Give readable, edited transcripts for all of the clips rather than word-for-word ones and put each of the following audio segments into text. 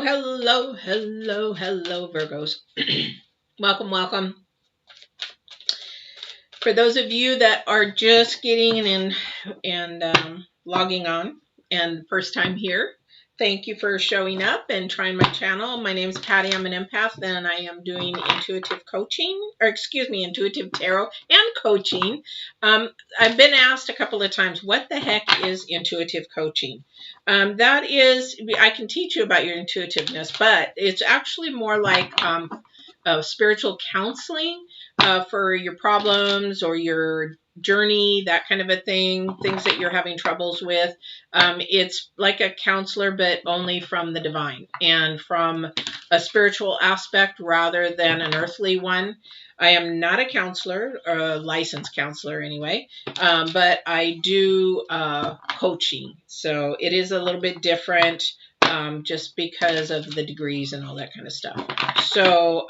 hello, hello, hello, Virgos. Welcome, welcome. For those of you that are just getting in and logging on and first time here, thank you for showing up and trying my channel. My name is Patti. I'm an empath and I am doing intuitive coaching, or excuse me, intuitive tarot and coaching. I've been asked a couple of times, what the heck is intuitive coaching? That is, I can teach you about your intuitiveness, but it's actually more like spiritual counseling for your problems or your journey, that kind of a thing, things that you're having troubles with. It's like a counselor, but only from the divine and from a spiritual aspect rather than an earthly one. I am not a counselor, or a licensed counselor anyway, but I do coaching. So it is a little bit different just because of the degrees and all that kind of stuff. So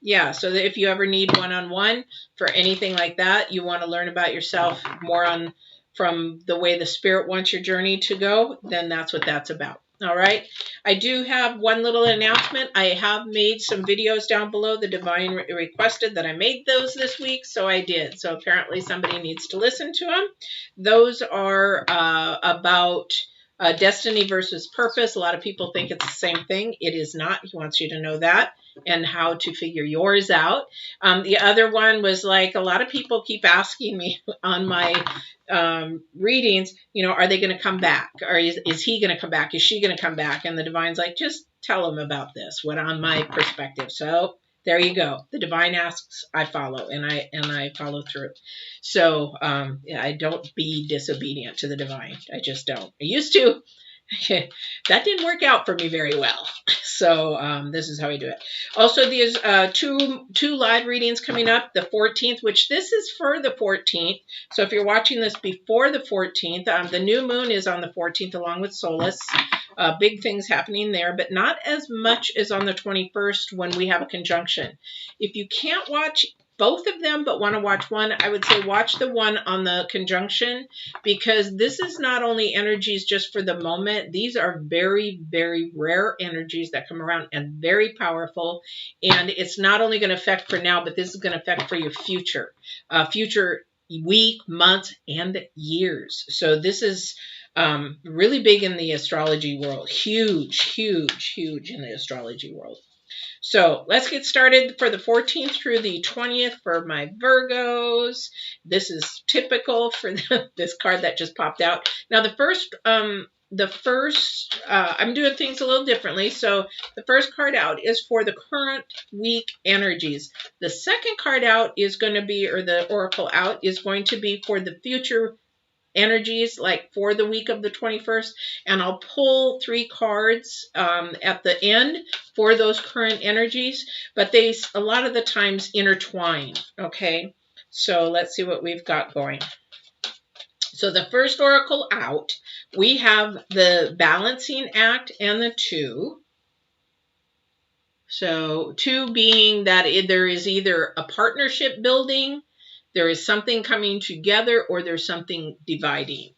yeah, so that if you ever need one-on-one for anything like that, you want to learn about yourself more from the way the spirit wants your journey to go, then that's what that's about. All right. I do have one little announcement. I have made some videos down below. The divine requested that I made those this week, so I did. So apparently somebody needs to listen to them. Those are about destiny versus purpose. A lot of people think it's the same thing. It is not. He wants you to know that and how to figure yours out. The other one was like, a lot of people keep asking me on my readings, you know, are they going to come back? Or is he going to come back? Is she going to come back? And the divine's like, just tell them about this, what on my perspective. So there you go. The divine asks, I follow, and I follow through. So yeah, I don't be disobedient to the divine. I just don't. I used to. That didn't work out for me very well. So this is how I do it. Also, there's two live readings coming up. The 14th, which this is for the 14th. So if you're watching this before the 14th, the new moon is on the 14th along with Solace. Big things happening there, but not as much as on the 21st when we have a conjunction. If you can't watch both of them but want to watch one, I would say watch the one on the conjunction, because this is not only energies just for the moment. These are very, very rare energies that come around and very powerful. And it's not only going to affect for now, but this is going to affect for your future week, months, and years. So this is really big in the astrology world. Huge, huge, huge in the astrology world. So let's get started for the 14th through the 20th for my Virgos. This is typical for this card that just popped out. Now the first, I'm doing things a little differently. So the first card out is for the current week energies. The second card out is going to be, or the oracle out is going to be for the future energies, like for the week of the 21st, and I'll pull 3 cards at the end for those current energies, but they a lot of the times intertwine. Okay, so let's see what we've got going. So the first oracle out, we have the balancing act and the 2. So 2 being that there is either a partnership building, there is something coming together, or there's something dividing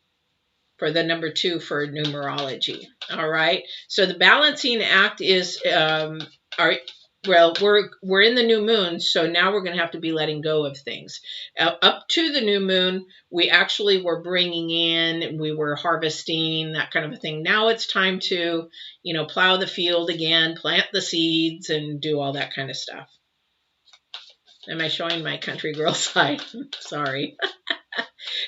for the number 2 for numerology. All right. So the balancing act is, well, we're in the new moon, so now we're going to have to be letting go of things. Up to the new moon, we actually were bringing in, we were harvesting, that kind of a thing. Now it's time to, you know, plow the field again, plant the seeds, and do all that kind of stuff. Am I showing my country girl side? Sorry.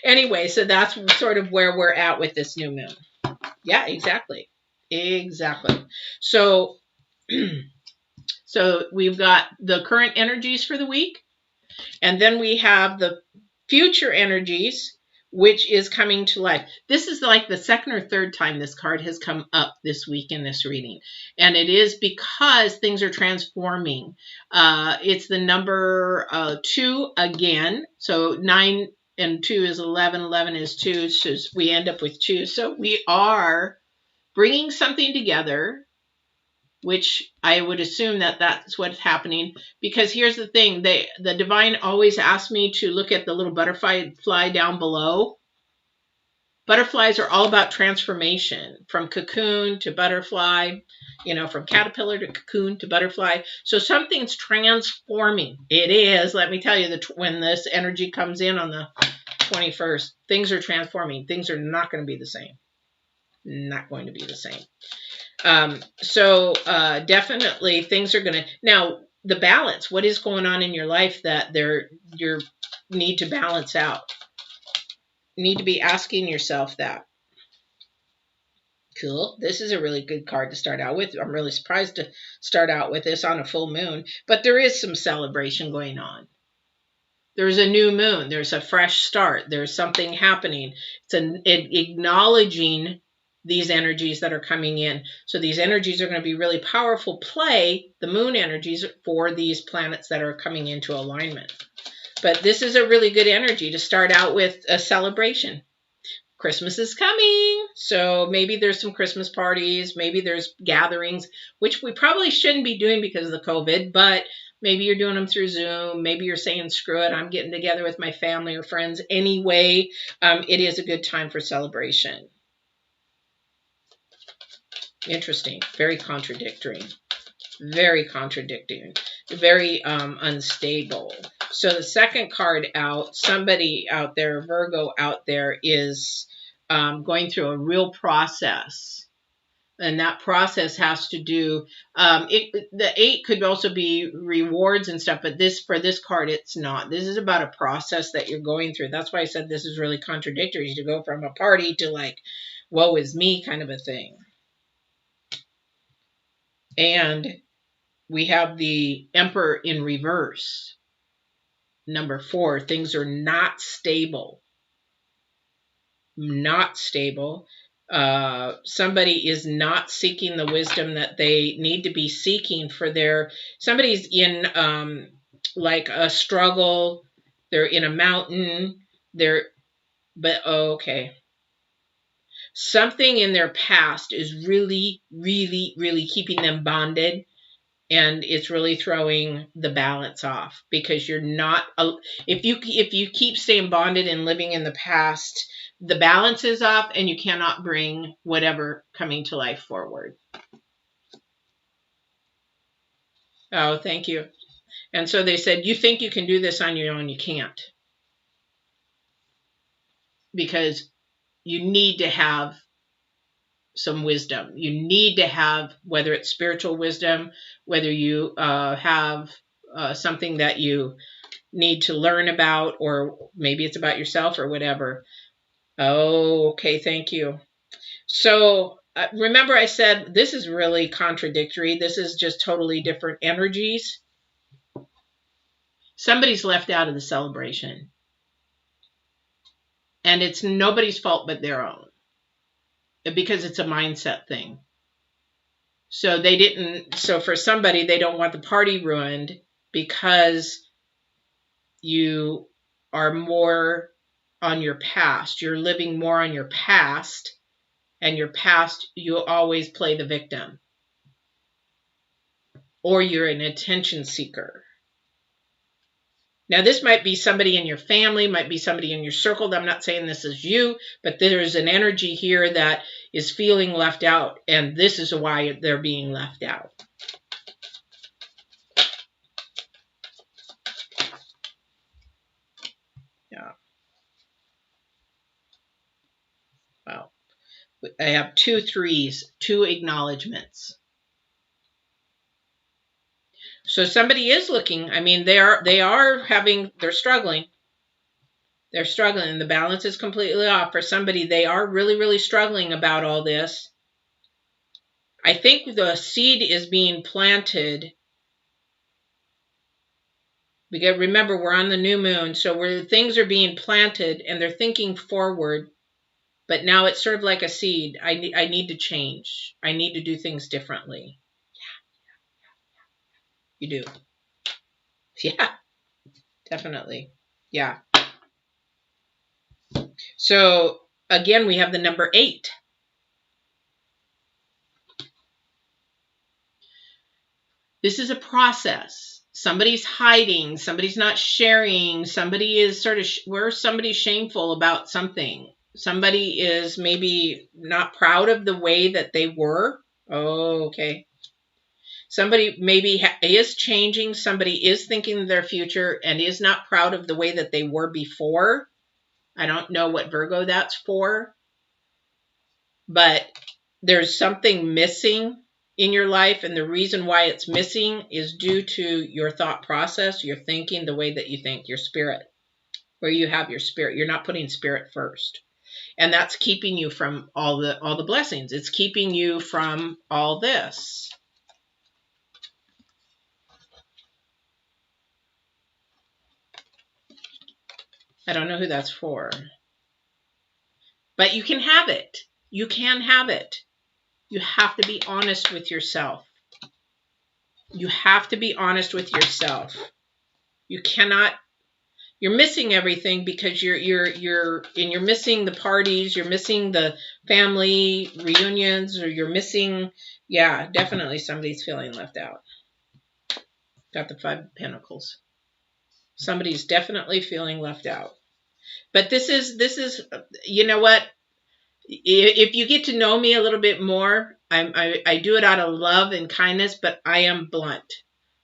Anyway, so that's sort of where we're at with this new moon. Yeah, exactly. Exactly. So, so we've got the current energies for the week, and then we have the future energies, which is coming to life. This is like the second or third time this card has come up this week in this reading. And it is because things are transforming. It's the number 2 again. So 9 and 2 is 11. 11 is 2. So we end up with 2. So we are bringing something together, which I would assume that that's what's happening, because here's the thing, the divine always asks me to look at the little butterfly down below. Butterflies are all about transformation, from cocoon to butterfly, from caterpillar to cocoon to butterfly. So something's transforming. It is, let me tell you, that when this energy comes in on the 21st, things are transforming. Things are not going to be the same. Not going to be the same. Definitely things are going to, now the balance, what is going on in your life that you need to balance out? You need to be asking yourself that. Cool. This is a really good card to start out with. I'm really surprised to start out with this on a full moon, but there is some celebration going on. There's a new moon. There's a fresh start. There's something happening. It's acknowledging these energies that are coming in. So these energies are going to be really powerful play, the moon energies, for these planets that are coming into alignment. But this is a really good energy to start out with a celebration. Christmas is coming, so maybe there's some Christmas parties, maybe there's gatherings, which we probably shouldn't be doing because of the COVID, but maybe you're doing them through Zoom. Maybe you're saying, screw it, I'm getting together with my family or friends anyway. It is a good time for celebration. Interesting. Very contradictory. Very contradicting. Very unstable. So the second card out, somebody out there, Virgo out there, is going through a real process. And that process has to do, the 8 could also be rewards and stuff, but for this card, it's not. This is about a process that you're going through. That's why I said this is really contradictory, to go from a party to like, woe is me kind of a thing. And we have the Emperor in reverse. Number 4, things are not stable. Not stable. Somebody is not seeking the wisdom that they need to be seeking for somebody's in like a struggle. They're in a mountain. Okay. Something in their past is really, really, really keeping them bonded. And it's really throwing the balance off, because you're not, if you keep staying bonded and living in the past, the balance is off and you cannot bring whatever coming to life forward. Oh, thank you. And so they said, you think you can do this on your own, you can't. Because you need to have some wisdom. You need to have, whether it's spiritual wisdom, whether you have something that you need to learn about, or maybe it's about yourself or whatever. Oh, okay, thank you. So remember I said this is really contradictory. This is just totally different energies. Somebody's left out of the celebration. And it's nobody's fault but their own. Because it's a mindset thing. So for somebody, they don't want the party ruined because you are more on your past. You're living more on your past, and your past, you always play the victim. Or you're an attention seeker. Now, this might be somebody in your family, might be somebody in your circle. I'm not saying this is you, but there's an energy here that is feeling left out, and this is why they're being left out. Yeah. Wow. I have 2 3s, 2 acknowledgments. So somebody is looking. I mean, they're struggling. They're struggling, and the balance is completely off. For somebody, they are really, really struggling about all this. I think the seed is being planted. Because remember, we're on the new moon, so where things are being planted, and they're thinking forward. But now it's sort of like a seed. I need to change. I need to do things differently. You do. Yeah, definitely. Yeah. So again, we have the number 8. This is a process. Somebody's hiding. Somebody's not sharing. Somebody is somebody's shameful about something. Somebody is maybe not proud of the way that they were. Oh, okay. Somebody maybe is changing. Somebody is thinking of their future and is not proud of the way that they were before. I don't know what Virgo that's for, but there's something missing in your life. And the reason why it's missing is due to your thought process, your thinking, the way that you think, your spirit, where you have your spirit. You're not putting spirit first. And that's keeping you from all the blessings. It's keeping you from all this. I don't know who that's for. But you can have it. You can have it. You have to be honest with yourself. You have to be honest with yourself. You cannot. You're missing everything because you're missing the parties. You're missing the family reunions, or you're missing. Yeah, definitely somebody's feeling left out. Got the 5 of Pentacles. Somebody's definitely feeling left out. But this is, you know what? If you get to know me a little bit more, I do it out of love and kindness, but I am blunt.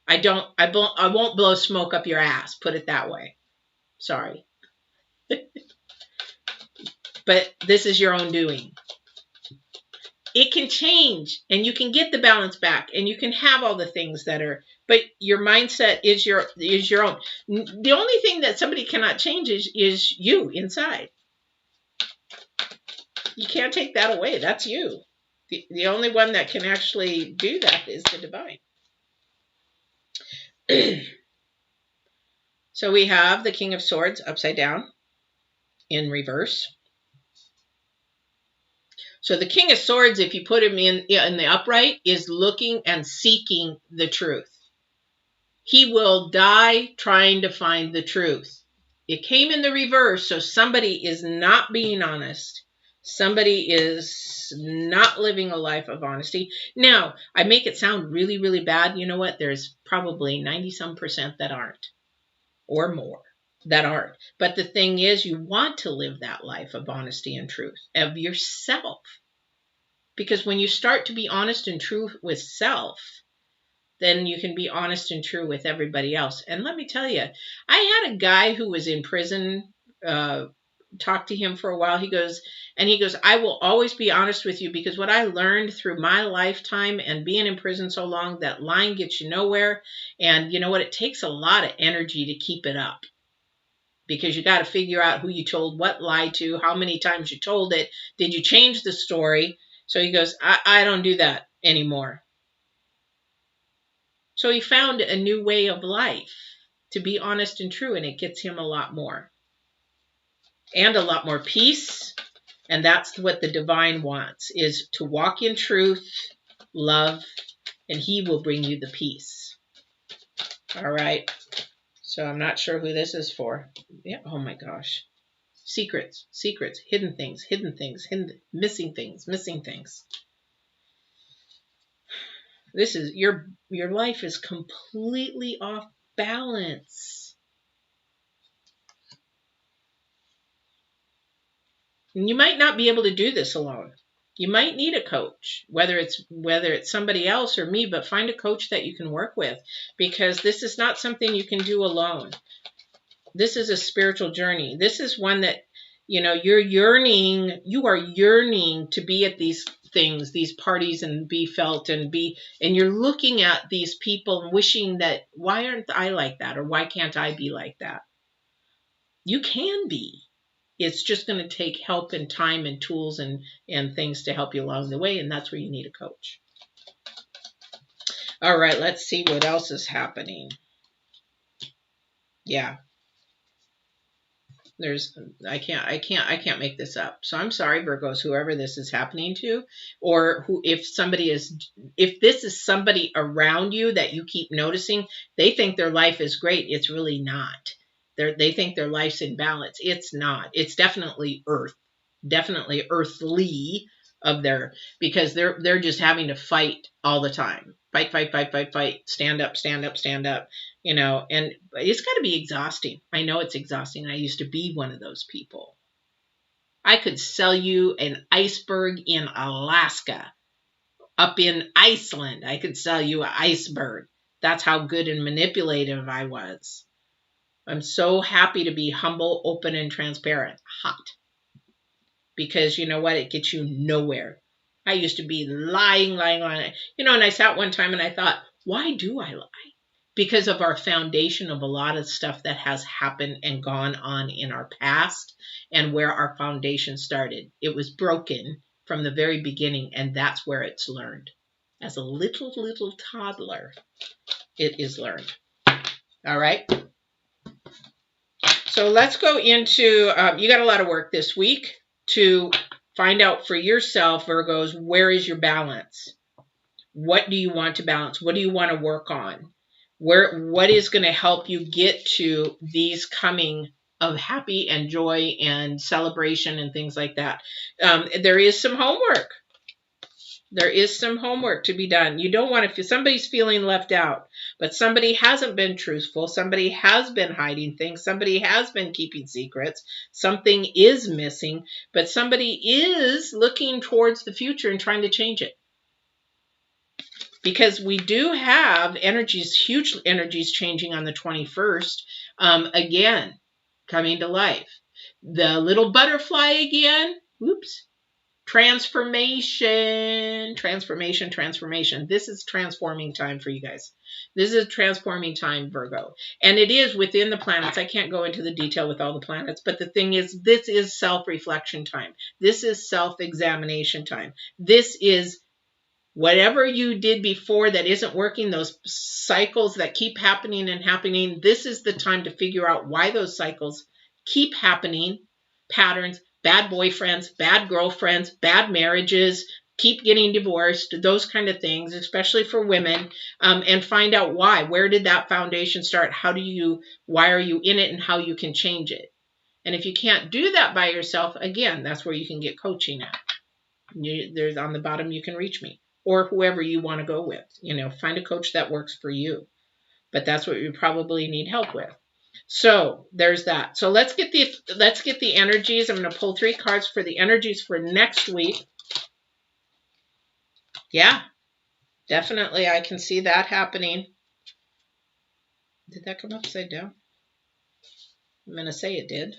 I won't blow smoke up your ass, put it that way. Sorry. But this is your own doing. It can change and you can get the balance back and you can have all the things that are, but your mindset is your own. The only thing that somebody cannot change is you inside. You can't take that away. That's you. The only one that can actually do that is the divine. So we have the King of Swords upside down in reverse. So the King of Swords, if you put him in the upright, is looking and seeking the truth. He will die trying to find the truth. It came in the reverse, so somebody is not being honest. Somebody is not living a life of honesty. Now, I make it sound really, really bad. You know what? There's probably 90-some% that aren't, or more that aren't. But the thing is, you want to live that life of honesty and truth of yourself. Because when you start to be honest and true with self, then you can be honest and true with everybody else. And let me tell you, I had a guy who was in prison, talked to him for a while. He goes, I will always be honest with you, because what I learned through my lifetime and being in prison so long, that lying gets you nowhere. And you know what? It takes a lot of energy to keep it up, because you got to figure out who you told what lie to, how many times you told it. Did you change the story? So he goes, I don't do that anymore. So he found a new way of life to be honest and true, and it gets him a lot more. And a lot more peace. And that's what the divine wants, is to walk in truth, love, and he will bring you the peace. All right. So I'm not sure who this is for. Yeah. Oh my gosh. Secrets, hidden things, missing things. This is your life is completely off balance. And you might not be able to do this alone. You might need a coach, whether it's somebody else or me, but find a coach that you can work with, because this is not something you can do alone. This is a spiritual journey. This is one that, you are yearning to be at these things, these parties, and be felt and you're looking at these people and wishing that, why aren't I like that? Or why can't I be like that? You can be. It's just going to take help and time and tools and things to help you along the way. And that's where you need a coach. All right, let's see what else is happening. Yeah. I can't make this up. So I'm sorry, Virgos, whoever this is happening to, or if this is somebody around you that you keep noticing, they think their life is great. It's really not. They think their life's in balance. It's not. It's definitely earthly because they're just having to fight all the time. Fight. Stand up. And it's got to be exhausting. I know it's exhausting. I used to be one of those people. I could sell you an iceberg in Alaska. Up in Iceland, I could sell you an iceberg. That's how good and manipulative I was. I'm so happy to be humble, open, and transparent. Hot. Because you know what? It gets you nowhere. I used to be lying. You know, and I sat one time and I thought, why do I lie? Because of our foundation of a lot of stuff that has happened and gone on in our past and where our foundation started. It was broken from the very beginning, and that's where it's learned. As a little toddler, it is learned. All right. So let's go into, you got a lot of work this week to find out for yourself, Virgos, where is your balance? What do you want to balance? What do you want to work on? What is going to help you get to these coming of happy and joy and celebration and things like that? There is some homework. There is some homework to be done. You don't want to, if somebody's feeling left out, but somebody hasn't been truthful, somebody has been hiding things, somebody has been keeping secrets, something is missing, but somebody is looking towards the future and trying to change it. Because we do have energies, huge energies changing on the 21st, again, coming to life. The little butterfly again, whoops. Transformation. This is transforming time for you guys. This is a transforming time, Virgo. And it is within the planets. I can't go into the detail with all the planets, but the thing is, this is self-reflection time. This is self-examination time. This is whatever you did before that isn't working, those cycles that keep happening and happening. This is the time to figure out why those cycles keep happening, patterns. Bad boyfriends, bad girlfriends, bad marriages, keep getting divorced, those kind of things, especially for women, and find out why. Where did that foundation start? Why are you in it, and how you can change it? And if you can't do that by yourself, again, that's where you can get coaching at. There's on the bottom, you can reach me, or whoever you want to go with. You know, find a coach that works for you. But that's what you probably need help with. So there's that. So let's get the energies. I'm going to pull 3 cards for the energies for next week. Yeah, definitely. I can see that happening. Did that come upside down? I'm going to say it did.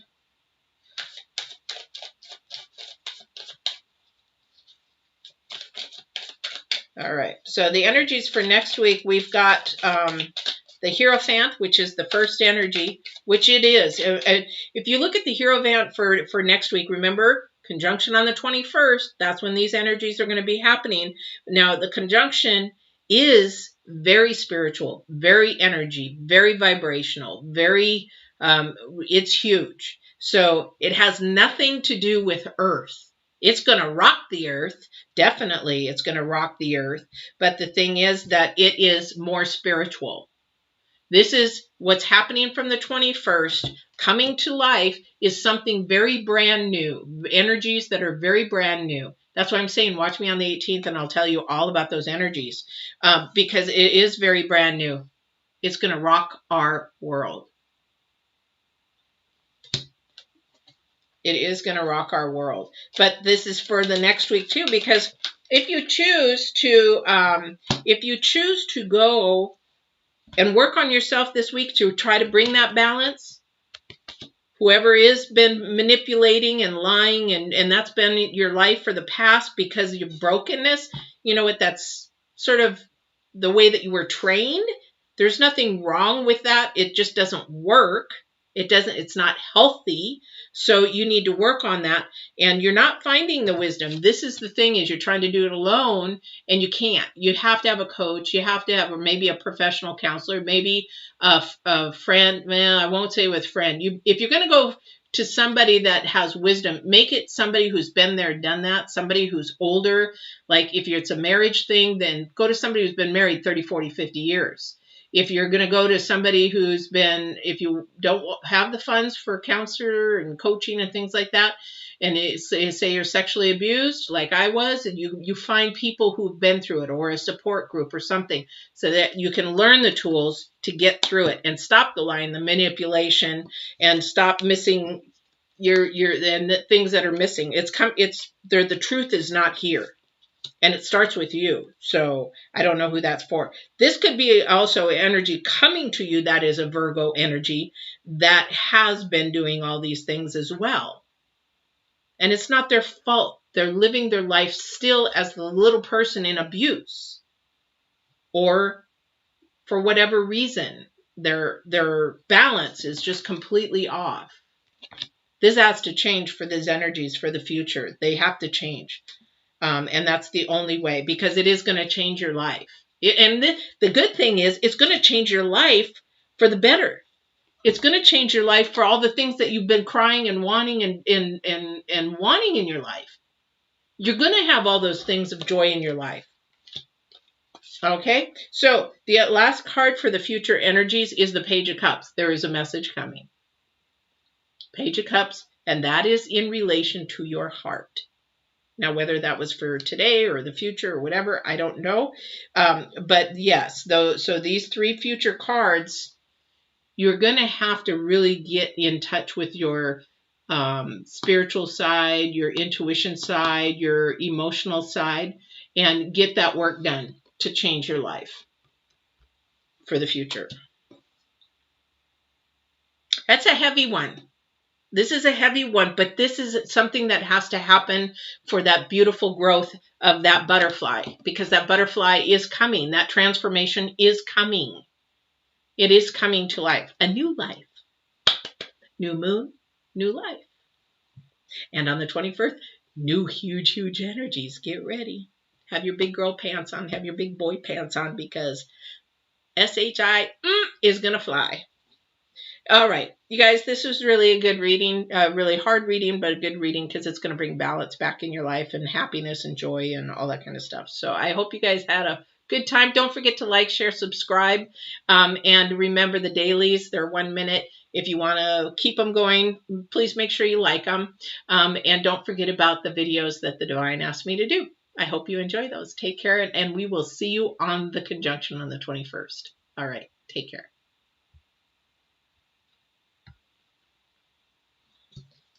All right. So the energies for next week, we've got the Hierophant, which is the first energy, which it is. If you look at the Hierophant for next week, remember, conjunction on the 21st, that's when these energies are going to be happening. Now, the conjunction is very spiritual, very energy, very vibrational, very, it's huge. So it has nothing to do with Earth. It's going to rock the Earth. Definitely, it's going to rock the Earth. But the thing is that it is more spiritual. This is what's happening from the 21st. Coming to life is something very brand new. Energies that are very brand new. That's why I'm saying watch me on the 18th and I'll tell you all about those energies. Because it is very brand new. It's going to rock our world. It is going to rock our world. But this is for the next week too, because if you choose to go and work on yourself this week to try to bring that balance, whoever has been manipulating and lying, and that's been your life for the past because of your brokenness, you know what, that's sort of the way that you were trained. There's nothing wrong with that. It just doesn't work. It's not healthy. So you need to work on that. And you're not finding the wisdom. This is the thing, is you're trying to do it alone and you can't. You have to have a coach. You have to have maybe a professional counselor, maybe a friend. Well, I won't say with friend. If you're going to go to somebody that has wisdom, make it somebody who's been there, done that, somebody who's older. Like if it's a marriage thing, then go to somebody who's been married 30, 40, 50 years. If you're going to go to somebody if you don't have the funds for counselor and coaching and things like that, and say you're sexually abused like I was, and you find people who've been through it, or a support group or something, so that you can learn the tools to get through it and stop the lying, the manipulation, and stop missing and the things that are missing. The truth is not here. And it starts with you. So I don't know who that's for. This could be also energy coming to you that is a Virgo energy that has been doing all these things as well. And it's not their fault. They're living their life still as the little person in abuse. Or for whatever reason, their balance is just completely off. This has to change for these energies for the future. They have to change. And that's the only way, because it is going to change your life. And the good thing is it's going to change your life for the better. It's going to change your life for all the things that you've been crying and wanting and wanting in your life. You're going to have all those things of joy in your life. Okay, so the last card for the future energies is the Page of Cups. There is a message coming. Page of Cups, and that is in relation to your heart. Now, whether that was for today or the future or whatever, I don't know. But yes, so these 3 future cards, you're going to have to really get in touch with your spiritual side, your intuition side, your emotional side, and get that work done to change your life for the future. That's a heavy one. This is a heavy one, but this is something that has to happen for that beautiful growth of that butterfly, because that butterfly is coming. That transformation is coming. It is coming to life. A new life. New moon, new life. And on the 21st, new huge, huge energies. Get ready. Have your big girl pants on. Have your big boy pants on, because SHI is going to fly. All right, you guys, this was really a good reading, really hard reading, but a good reading, because it's going to bring balance back in your life and happiness and joy and all that kind of stuff. So I hope you guys had a good time. Don't forget to like, share, subscribe, and remember the dailies. They're 1 minute. If you want to keep them going, please make sure you like them. And don't forget about the videos that the Divine asked me to do. I hope you enjoy those. Take care, and we will see you on the conjunction on the 21st. All right, take care.